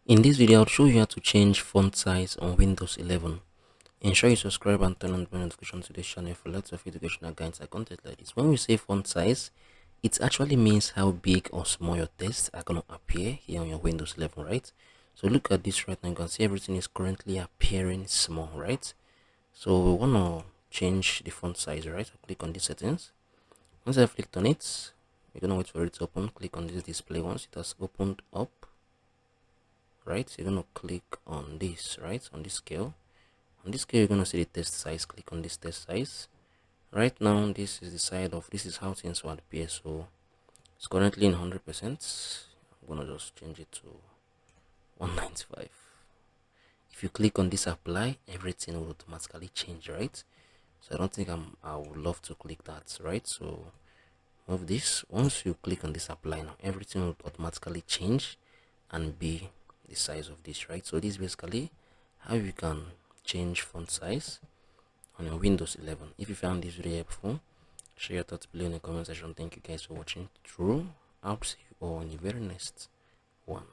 In this video, I'll show you how to change font size on Windows 11. Ensure you subscribe and turn on the notification to this channel for lots of educational guides and content like this. When we say font size, it actually means how big or small your text are going to appear here on your Windows 11, right? So look at this right now. You can see everything is currently appearing small, right? So we want to change the font size, right? So click on the settings. Once I've clicked on it, we're going to wait for it to open. Click on this display. Once it has opened up, right, so you're going to click on this, right, on this scale. On this scale, you're going to see the text size. Click on this text size. Right now, this is the side of, this is how things will appear. So it's currently in 100%. I'm going to just change it to 195. If you click on this apply, everything will automatically change, right? So I don't think I would love to click that, right? So move this. Once you click on this apply now, everything will automatically change and be the size of this, right? So this is basically how you can change font size on your Windows 11. If you found this video helpful, share your thoughts below in the comment section. Thank you guys for watching through. I'll see you all in the very next one.